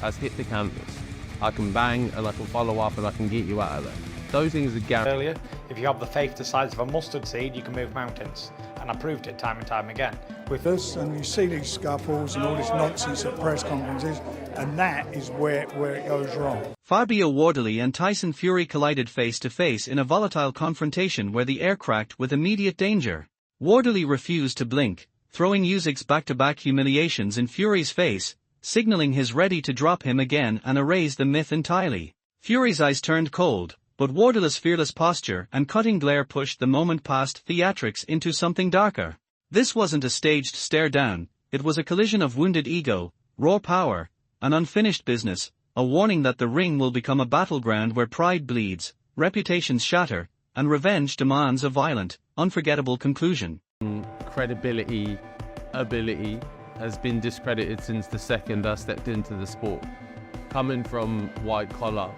has hit the canvas, I can bang and I can follow up and I can get you out of there. Those things are guaranteed. Earlier, if you have the faith the size of a mustard seed, you can move mountains. And I proved it time and time again. With this, and you see these scuffles and all this nonsense at press conferences, and that is where it goes wrong. Fabio Wardley and Tyson Fury collided face-to-face in a volatile confrontation where the air cracked with immediate danger. Wardley refused to blink, throwing Usyk's back-to-back humiliations in Fury's face, signaling his ready to drop him again and erase the myth entirely. Fury's eyes turned cold, but Wardley's fearless posture and cutting glare pushed the moment past theatrics into something darker. This wasn't a staged stare-down, it was a collision of wounded ego, raw power, and unfinished business, a warning that the ring will become a battleground where pride bleeds, reputations shatter, and revenge demands a violent, unforgettable conclusion. Credibility, ability has been discredited since the second I stepped into the sport. Coming from white collar,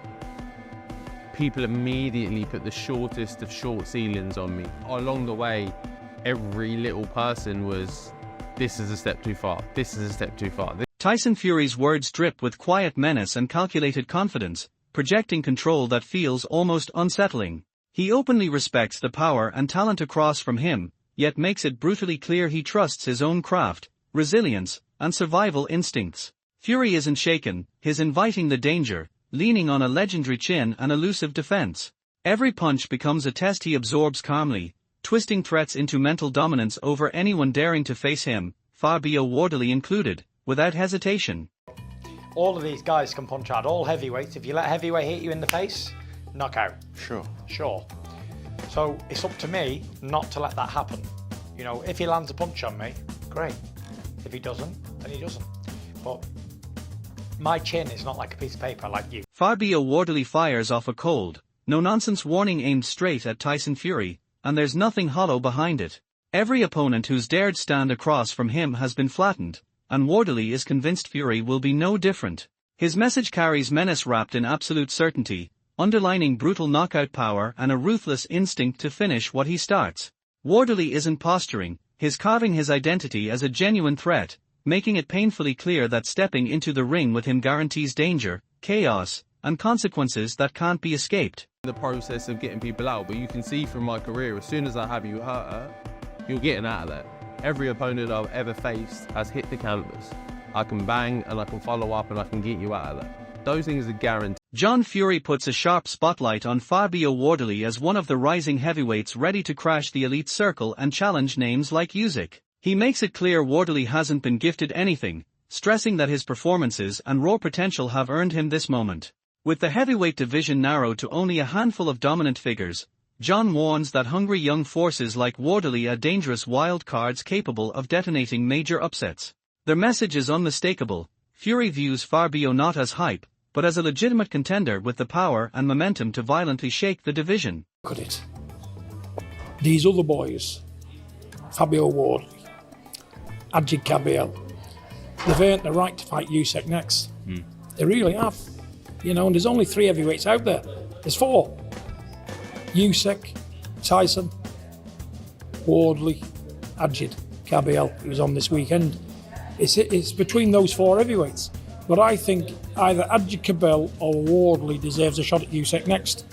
people immediately put the shortest of short ceilings on me. Along the way, every little person was, this is a step too far, this is a step too far. Tyson Fury's words drip with quiet menace and calculated confidence, projecting control that feels almost unsettling. He openly respects the power and talent across from him, yet makes it brutally clear he trusts his own craft, resilience, and survival instincts. Fury isn't shaken, he's inviting the danger, leaning on a legendary chin and elusive defense. Every punch becomes a test he absorbs calmly, twisting threats into mental dominance over anyone daring to face him, Fabio Wardley included, without hesitation. All of these guys can punch hard, all heavyweights. If you let a heavyweight hit you in the face, knockout. Sure. So it's up to me not to let that happen. You know, if he lands a punch on me, great. If he doesn't, then he doesn't. But my chin is not like a piece of paper like you. Fabio Wardley fires off a cold, no-nonsense warning aimed straight at Tyson Fury, and there's nothing hollow behind it. Every opponent who's dared stand across from him has been flattened, and Wardley is convinced Fury will be no different. His message carries menace wrapped in absolute certainty, underlining brutal knockout power and a ruthless instinct to finish what he starts. Wardley isn't posturing, he's carving his identity as a genuine threat, making it painfully clear that stepping into the ring with him guarantees danger, chaos, and consequences that can't be escaped. The process of getting people out, but you can see from my career, as soon as I have you hurt, you're getting out of there. Every opponent I've ever faced has hit the canvas. I can bang and I can follow up and I can get you out of there. Those things are guaranteed. John Fury puts a sharp spotlight on Fabio Wardley as one of the rising heavyweights ready to crash the elite circle and challenge names like Usyk. He makes it clear Wardley hasn't been gifted anything, stressing that his performances and raw potential have earned him this moment. With the heavyweight division narrowed to only a handful of dominant figures, John warns that hungry young forces like Wardley are dangerous wild cards capable of detonating major upsets. Their message is unmistakable. Fury views Fabio not as hype, but as a legitimate contender with the power and momentum to violently shake the division. Look at it. These other boys, Fabio Wardley, Ajit Kabiel, they've earned the right to fight Usyk next. They really have. You know, and there's only 3 heavyweights out there. There's 4. Usyk, Tyson, Wardley, Ajit Kabiel, who was on this weekend. It's between those 4 heavyweights. But I think either Ajit Kabiel or Wardley deserves a shot at Usyk next.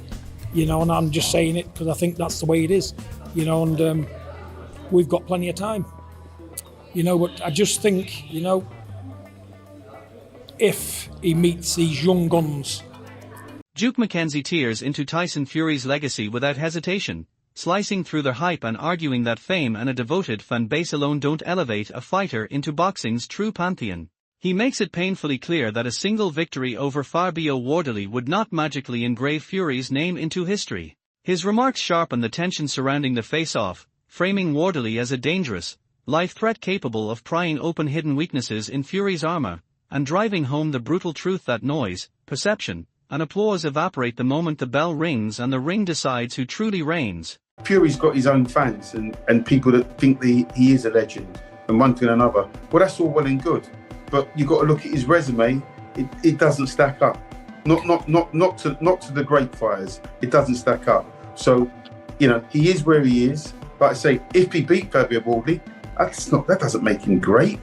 You know, and I'm just saying it because I think that's the way it is. You know, and we've got plenty of time. You know, but I just think, you know, if he meets these young guns. Duke McKenzie tears into Tyson Fury's legacy without hesitation, slicing through their hype and arguing that fame and a devoted fan base alone don't elevate a fighter into boxing's true pantheon. He makes it painfully clear that a single victory over Fabio Wardley would not magically engrave Fury's name into history. His remarks sharpen the tension surrounding the face-off, framing Wardley as a dangerous, life threat capable of prying open hidden weaknesses in Fury's armor, and driving home the brutal truth that noise, perception, and applause evaporate the moment the bell rings and the ring decides who truly reigns. Fury's got his own fans and people that think that he is a legend and one thing and another. Well, that's all well and good, but you've got to look at his resume. It doesn't stack up. Not to the great fighters. It doesn't stack up. So, you know, he is where he is. But I say, if he beat Fabio Wardley, that doesn't make him great.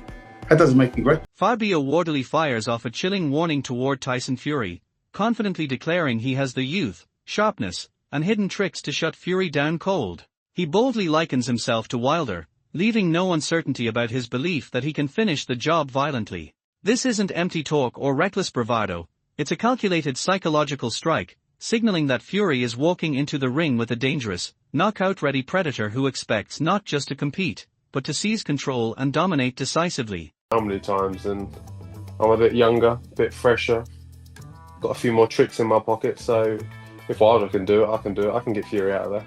That doesn't make me great. Fabio Wardley fires off a chilling warning toward Tyson Fury, confidently declaring he has the youth, sharpness, and hidden tricks to shut Fury down cold. He boldly likens himself to Wilder, leaving no uncertainty about his belief that he can finish the job violently. This isn't empty talk or reckless bravado, it's a calculated psychological strike, signaling that Fury is walking into the ring with a dangerous, knockout-ready predator who expects not just to compete, but to seize control and dominate decisively. How many times, and I'm a bit younger, a bit fresher, got a few more tricks in my pocket, so if Wilder can do it, I can do it. I can get Fury out of there.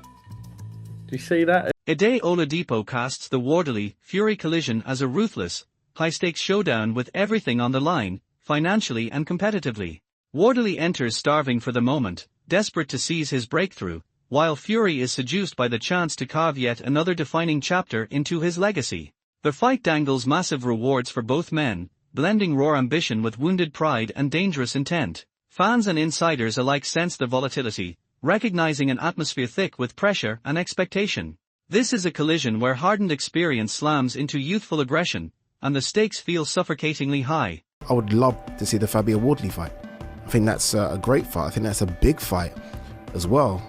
Do you see that? Ide Oladipo casts the Wardley-Fury collision as a ruthless, high-stakes showdown with everything on the line, financially and competitively. Wardley enters starving for the moment, desperate to seize his breakthrough, while Fury is seduced by the chance to carve yet another defining chapter into his legacy. The fight dangles massive rewards for both men, blending raw ambition with wounded pride and dangerous intent. Fans and insiders alike sense the volatility, recognizing an atmosphere thick with pressure and expectation. This is a collision where hardened experience slams into youthful aggression, and the stakes feel suffocatingly high. I would love to see the Fabio Wardley fight. I think that's a great fight. I think that's a big fight as well.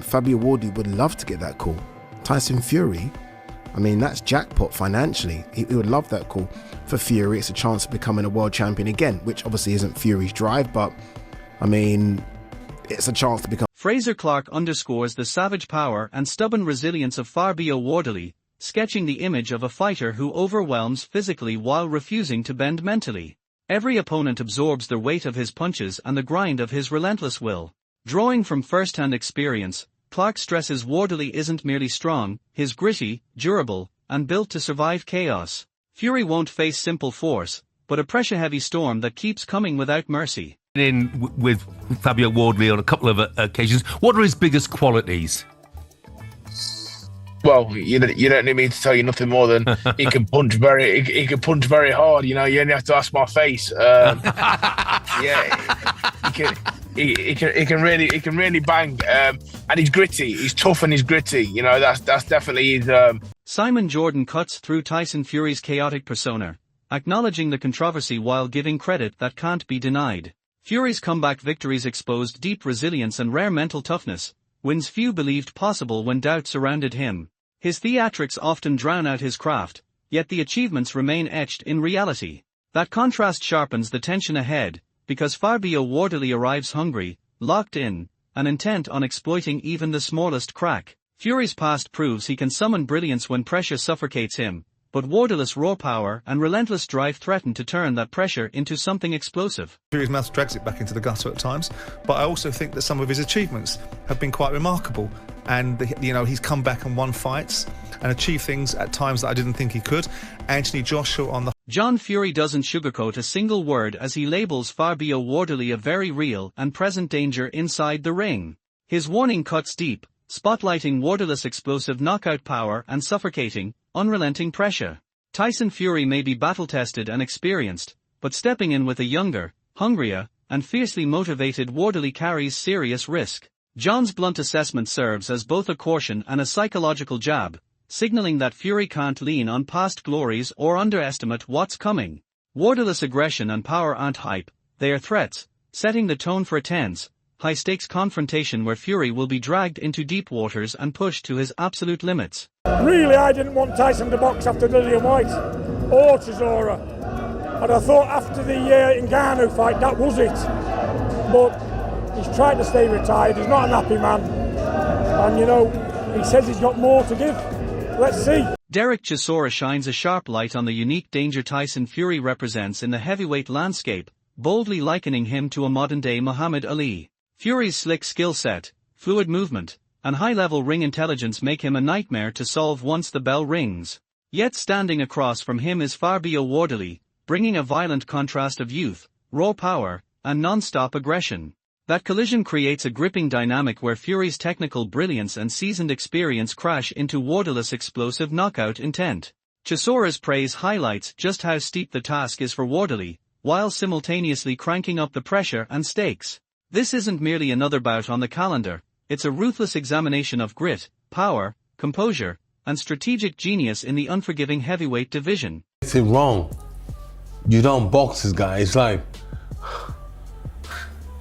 Fabio Wardley would love to get that call. Tyson Fury, I mean, that's jackpot financially. He would love that call. For Fury, it's a chance of becoming a world champion again, which obviously isn't Fury's drive, but I mean, it's a chance to become. Fraser Clark underscores the savage power and stubborn resilience of Fabio Wardley, sketching the image of a fighter who overwhelms physically while refusing to bend mentally. Every opponent absorbs the weight of his punches and the grind of his relentless will. Drawing from first-hand experience, Clark stresses Wardley isn't merely strong, he's gritty, durable, and built to survive chaos. Fury won't face simple force, but a pressure-heavy storm that keeps coming without mercy. In with Fabio Wardley on a couple of occasions, what are his biggest qualities? Well, you don't need me to tell you nothing more than he can punch very hard. You know, you only have to ask my face. Yeah, he can really bang, and he's gritty. He's tough and he's gritty. You know, that's definitely his. Simon Jordan cuts through Tyson Fury's chaotic persona, acknowledging the controversy while giving credit that can't be denied. Fury's comeback victories exposed deep resilience and rare mental toughness, wins few believed possible when doubt surrounded him. His theatrics often drown out his craft, yet the achievements remain etched in reality. That contrast sharpens the tension ahead, because Fabio Wardley arrives hungry, locked in, and intent on exploiting even the smallest crack. Fury's past proves he can summon brilliance when pressure suffocates him, but Wardley's raw power and relentless drive threaten to turn that pressure into something explosive. Fury's mouth drags it back into the gutter at times, but I also think that some of his achievements have been quite remarkable. And, he's come back and won fights and achieved things at times that I didn't think he could. Anthony Joshua on the... John Fury doesn't sugarcoat a single word as he labels Fabio Wardley a very real and present danger inside the ring. His warning cuts deep, spotlighting Wardley's explosive knockout power and suffocating, unrelenting pressure. Tyson Fury may be battle-tested and experienced, but stepping in with a younger, hungrier, and fiercely motivated Wardley carries serious risk. John's blunt assessment serves as both a caution and a psychological jab, signaling that Fury can't lean on past glories or underestimate what's coming. Wardley's aggression and power aren't hype, they are threats, setting the tone for a tense, high-stakes confrontation where Fury will be dragged into deep waters and pushed to his absolute limits. Really, I didn't want Tyson to box after Dillian White or Chisora. And I thought after the Ngannou fight, that was it. But he's trying to stay retired, he's not an happy man. And he says he's got more to give. Let's see. Derek Chisora shines a sharp light on the unique danger Tyson Fury represents in the heavyweight landscape, boldly likening him to a modern-day Muhammad Ali. Fury's slick skill set, fluid movement, and high-level ring intelligence make him a nightmare to solve once the bell rings. Yet standing across from him is Fabio Wardley, bringing a violent contrast of youth, raw power, and non-stop aggression. That collision creates a gripping dynamic where Fury's technical brilliance and seasoned experience crash into Wardley's explosive knockout intent. Chisora's praise highlights just how steep the task is for Wardley, while simultaneously cranking up the pressure and stakes. This isn't merely another bout on the calendar, it's a ruthless examination of grit, power, composure, and strategic genius in the unforgiving heavyweight division. It's wrong you don't box this guy. It's like,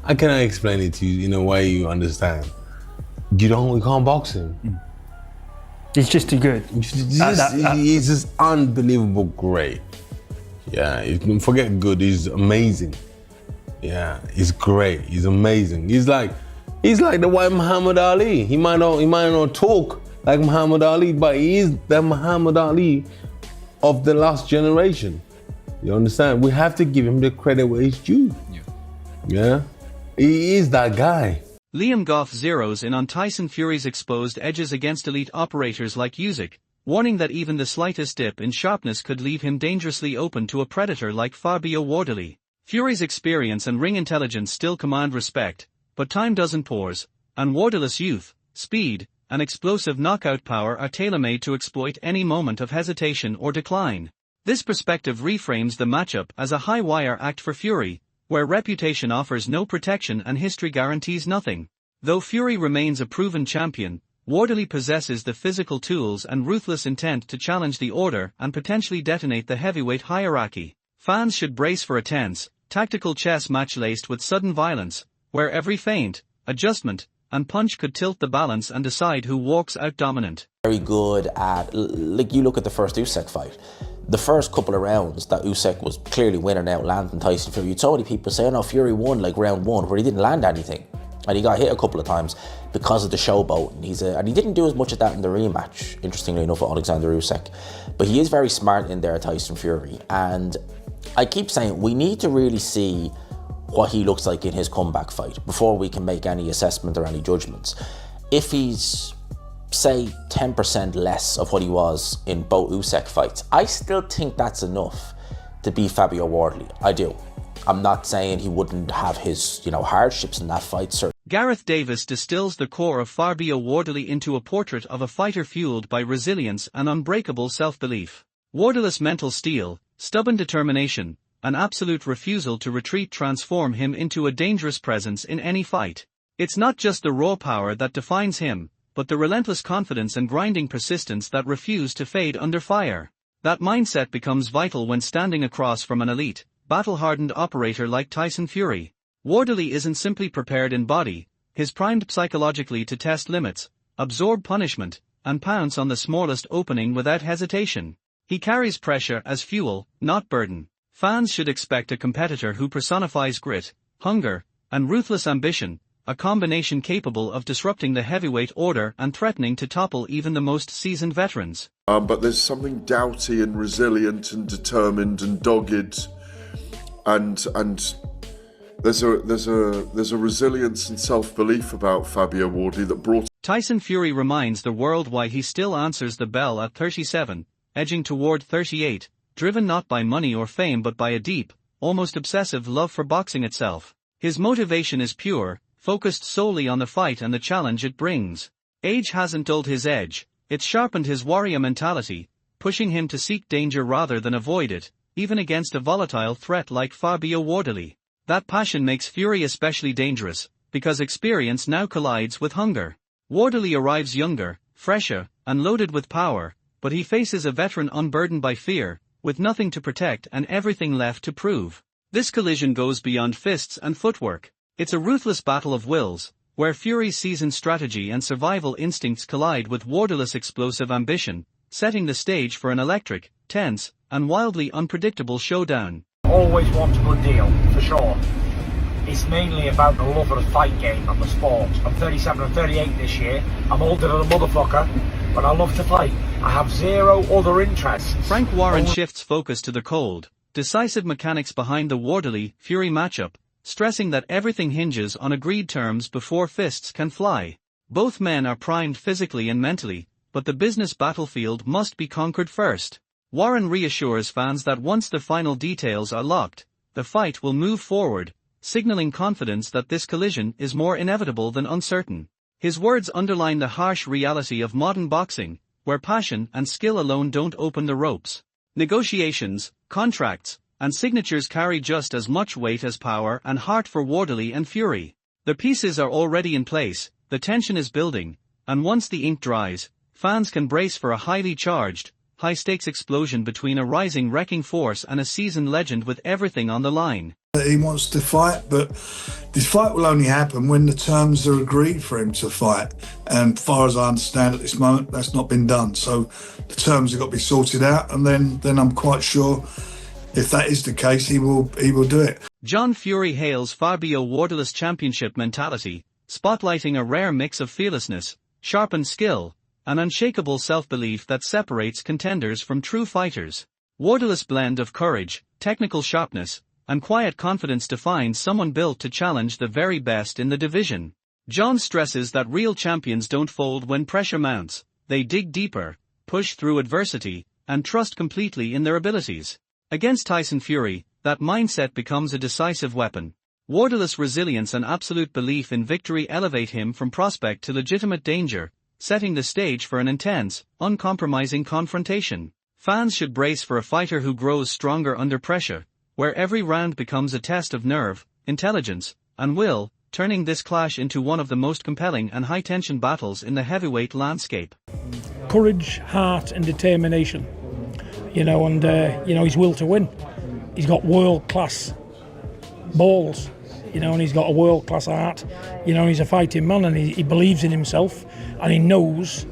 how can I explain it to you in a way you understand? You can't box him. He's just too good. He's just unbelievable great. Yeah, forget good, he's amazing. Yeah, he's great, he's amazing. He's like the white Muhammad Ali. He might not talk like Muhammad Ali, but he is the Muhammad Ali of the last generation. You understand? We have to give him the credit where it's due. Yeah? He is that guy. Liam Goff zeroes in on Tyson Fury's exposed edges against elite operators like Usyk, warning that even the slightest dip in sharpness could leave him dangerously open to a predator like Fabio Wardley. Fury's experience and ring intelligence still command respect, but time doesn't pause, and Wardley's youth, speed, and explosive knockout power are tailor-made to exploit any moment of hesitation or decline. This perspective reframes the matchup as a high-wire act for Fury, where reputation offers no protection and history guarantees nothing. Though Fury remains a proven champion, Wardley possesses the physical tools and ruthless intent to challenge the order and potentially detonate the heavyweight hierarchy. Fans should brace for a tense, tactical chess match laced with sudden violence, where every feint, adjustment, and punch could tilt the balance and decide who walks out dominant. Very good at, like you look at the first Usyk fight, the first couple of rounds that Usyk was clearly winning out, landing Tyson Fury. You'd so many people say, oh no, Fury won like round one, where he didn't land anything. And he got hit a couple of times because of the showboat. And he didn't do as much of that in the rematch, interestingly enough, with Alexander Usyk. But he is very smart in there, Tyson Fury. And I keep saying, we need to really see what he looks like in his comeback fight before we can make any assessment or any judgments. If he's, say, 10% less of what he was in both Usyk fights, I still think that's enough to beat Fabio Wardley. I do. I'm not saying he wouldn't have his, hardships in that fight, certainly. Gareth Davis distills the core of Fabio Wardley into a portrait of a fighter fueled by resilience and unbreakable self-belief. Wardley's mental steel, stubborn determination, an absolute refusal to retreat transform him into a dangerous presence in any fight. It's not just the raw power that defines him, but the relentless confidence and grinding persistence that refuse to fade under fire. That mindset becomes vital when standing across from an elite, battle-hardened operator like Tyson Fury. Wardley isn't simply prepared in body, he's primed psychologically to test limits, absorb punishment, and pounce on the smallest opening without hesitation. He carries pressure as fuel, not burden. Fans should expect a competitor who personifies grit, hunger, and ruthless ambition, a combination capable of disrupting the heavyweight order and threatening to topple even the most seasoned veterans. But there's something doughty and resilient and determined and dogged, and there's a resilience and self-belief about Fabio Wardley that brought. Tyson Fury reminds the world why he still answers the bell at 37, edging toward 38, driven not by money or fame but by a deep, almost obsessive love for boxing itself. His motivation is pure, focused solely on the fight and the challenge it brings. Age hasn't dulled his edge, it's sharpened his warrior mentality, pushing him to seek danger rather than avoid it, even against a volatile threat like Fabio Wardley. That passion makes Fury especially dangerous, because experience now collides with hunger. Wardley arrives younger, fresher, and loaded with power, but he faces a veteran unburdened by fear, with nothing to protect and everything left to prove. This collision goes beyond fists and footwork. It's a ruthless battle of wills, where Fury's seasoned strategy and survival instincts collide with Wardley's explosive ambition, setting the stage for an electric, tense, and wildly unpredictable showdown. Always want a good deal, for sure. It's mainly about the love of the fight game and the sport. I'm 37 and 38 this year. I'm older than a motherfucker, but I love to fight. I have zero other interests. Frank Warren shifts focus to the cold, decisive mechanics behind the Wardley-Fury matchup, stressing that everything hinges on agreed terms before fists can fly. Both men are primed physically and mentally, but the business battlefield must be conquered first. Warren reassures fans that once the final details are locked, the fight will move forward, signaling confidence that this collision is more inevitable than uncertain. His words underline the harsh reality of modern boxing, where passion and skill alone don't open the ropes. Negotiations, contracts, and signatures carry just as much weight as power and heart for Wardley and Fury. The pieces are already in place, the tension is building, and once the ink dries, fans can brace for a highly charged, high-stakes explosion between a rising wrecking force and a seasoned legend with everything on the line. He wants to fight, but this fight will only happen when the terms are agreed for him to fight. And as far as I understand at this moment, that's not been done. So the terms have got to be sorted out, and then I'm quite sure if that is the case, he will do it. John Fury hails Fabio Wardley's championship mentality, spotlighting a rare mix of fearlessness, sharpened skill, and unshakable self-belief that separates contenders from true fighters. Wardley's blend of courage, technical sharpness, and quiet confidence defines someone built to challenge the very best in the division. John stresses that real champions don't fold when pressure mounts, they dig deeper, push through adversity, and trust completely in their abilities. Against Tyson Fury, that mindset becomes a decisive weapon. Wardley's resilience and absolute belief in victory elevate him from prospect to legitimate danger, setting the stage for an intense, uncompromising confrontation. Fans should brace for a fighter who grows stronger under pressure, where every round becomes a test of nerve, intelligence, and will, turning this clash into one of the most compelling and high-tension battles in the heavyweight landscape. Courage, heart and determination. And his will to win. He's got world-class balls, and he's got a world-class heart. He's a fighting man, and he believes in himself, and he knows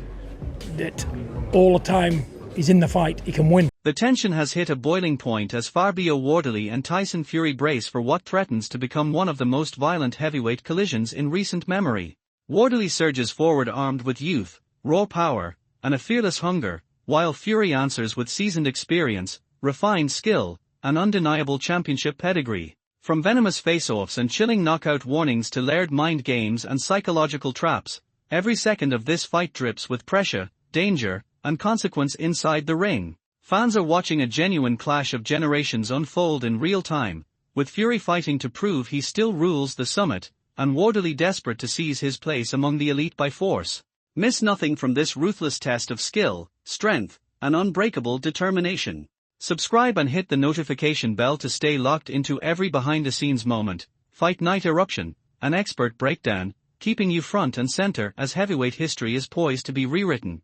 that all the time he's in the fight, he can win. The tension has hit a boiling point as Fabio Wardley and Tyson Fury brace for what threatens to become one of the most violent heavyweight collisions in recent memory. Wardley surges forward armed with youth, raw power, and a fearless hunger, while Fury answers with seasoned experience, refined skill, and undeniable championship pedigree. From venomous face-offs and chilling knockout warnings to layered mind games and psychological traps, every second of this fight drips with pressure, danger, and consequence inside the ring. Fans are watching a genuine clash of generations unfold in real time, with Fury fighting to prove he still rules the summit, and Wardley desperate to seize his place among the elite by force. Miss nothing from this ruthless test of skill, strength, and unbreakable determination. Subscribe and hit the notification bell to stay locked into every behind-the-scenes moment, fight night eruption, and expert breakdown, keeping you front and center as heavyweight history is poised to be rewritten.